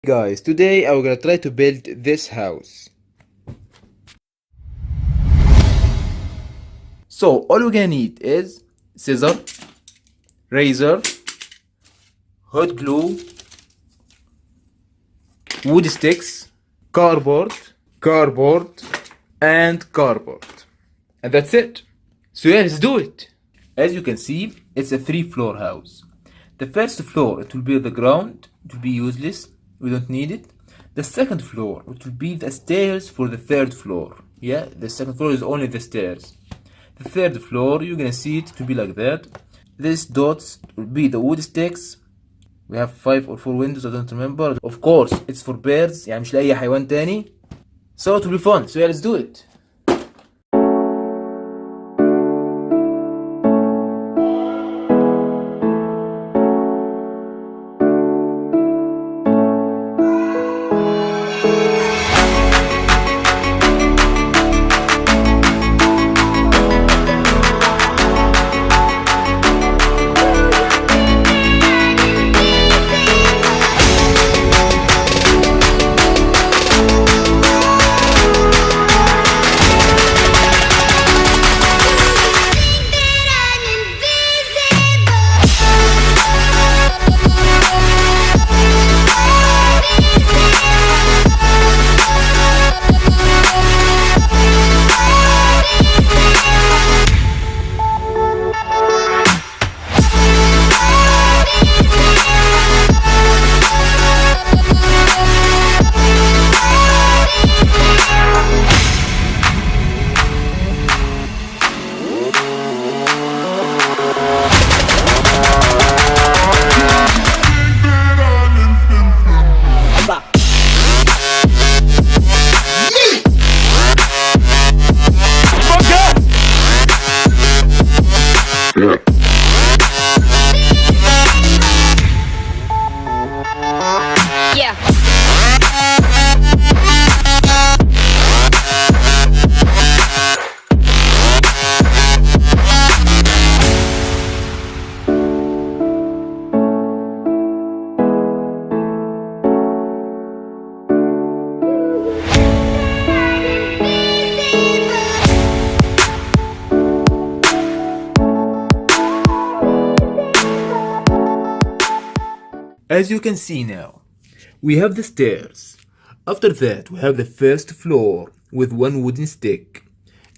Guys, today I'm gonna try to build this house. So all we're gonna need is scissor, razor, hot glue, wood sticks, cardboard, and cardboard. And that's it. So yeah, let's do it. As you can see, it's a 3-floor house. The first floor, it will be the ground. It will be useless. We don't need it. The second floor, it will be the stairs for the third floor. Yeah, the second floor is only the stairs. The third floor, you're gonna see it to be like that. These dots will be the wood sticks. We have 5 or 4 windows, I don't remember. Of course, it's for birds. يعني مش لأي حيوان تاني. So it will be fun. So yeah, let's do it. Yeah. As you can see now, we have the stairs. After that, we have the first floor with 1 wooden stick.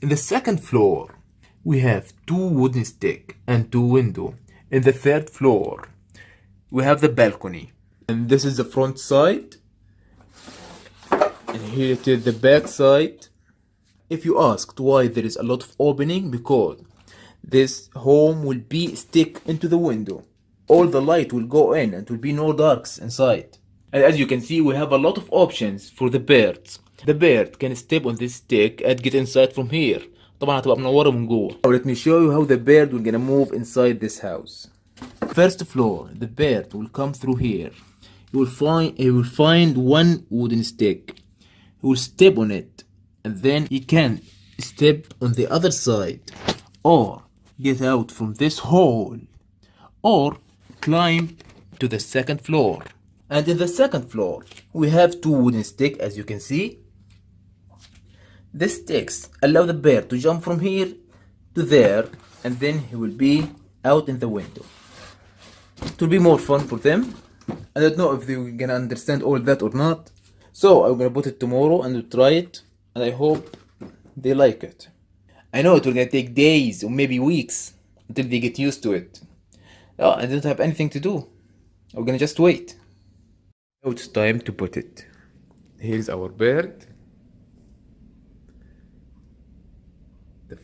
In the second floor, we have 2 wooden stick and 2 window. In the third floor, we have the balcony. And this is the front side. And here it is the back side. If you asked why there is a lot of opening, because this home will be stick into the window. All the light will go in and will be no darks inside. And as you can see, we have a lot of options for the birds. The bird can step on this stick and get inside from here. طبعا هتبقى منورة من جوه. Now let me show you how the bird will gonna move inside this house. First floor, the bird will come through here. He will find 1 wooden stick. He will step on it, and then he can step on the other side, or get out from this hole, or climb to the second floor. And in the second floor, we have 2 wooden sticks, as you can see. The sticks allow the bird to jump from here to there, and then he will be out in the window. It will be more fun for them. I don't know if they're gonna understand all that or not. So I'm gonna put it tomorrow and we'll try it, and I hope they like it. I know it will gonna take days or maybe weeks until they get used to it. Oh, I don't have anything to do. I'm gonna just wait. Now it's time to put it. Here's our bird.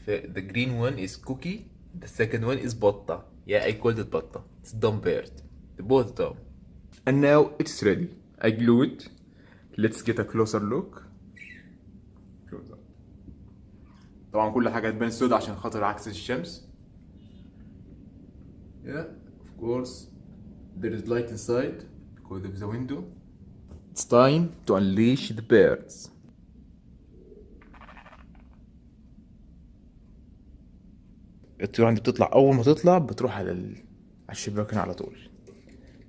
The green one is Cookie. The second one is Botta. Yeah, I called it Botta. It's dumb bird. They're both dumb. And now it's ready. I glue it. Let's get a closer look. Close up. طبعا كل حاجة تبان سودا عشان خاطر عكس الشمس. Yeah, of course, there is light inside because of the window. It's time to unleash the birds. الطيور عندي بتطلع، أول ما تطلع بتروح على الشباك هنا على طول.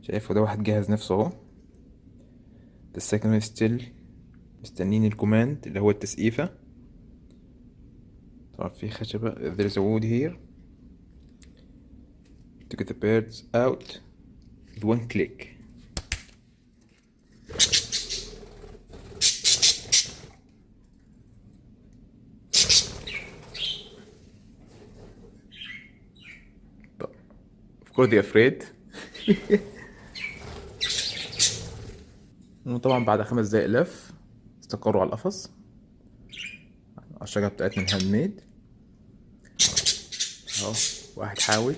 شايفه ده واحد جهز نفسه اهو. The second one still مستنين الكوماند اللي هو التسقيفة. طبعا في خشبة. There is a wood here to get the birds out with one click. But of course they're afraid. وطبعا بعد 5 دقايق لف استقروا على القفص، على الشجرة بتاعتنا الهاند ميد. اهو واحد حاول.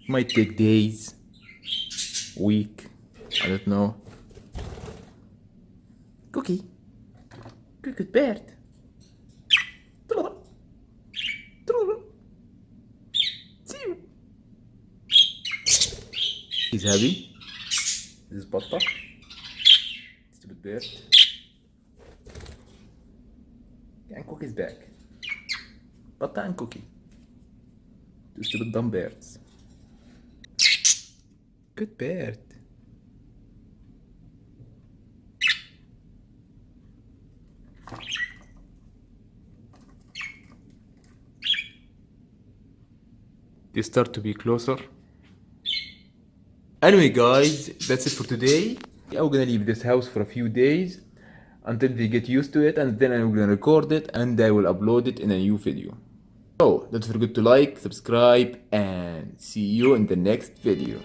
might take days, week, I don't know. Cookie, good bird. See you. He's happy. This is Batta. Stupid bird. And Cookie's back. Batta and Cookie. Two stupid dumb birds. Good bird. They start to be closer. Anyway guys, that's it for today. I'm gonna leave this house for a few days until they get used to it, and then I'm gonna record it and I will upload it in a new video. So don't forget to like, subscribe, and see you in the next video.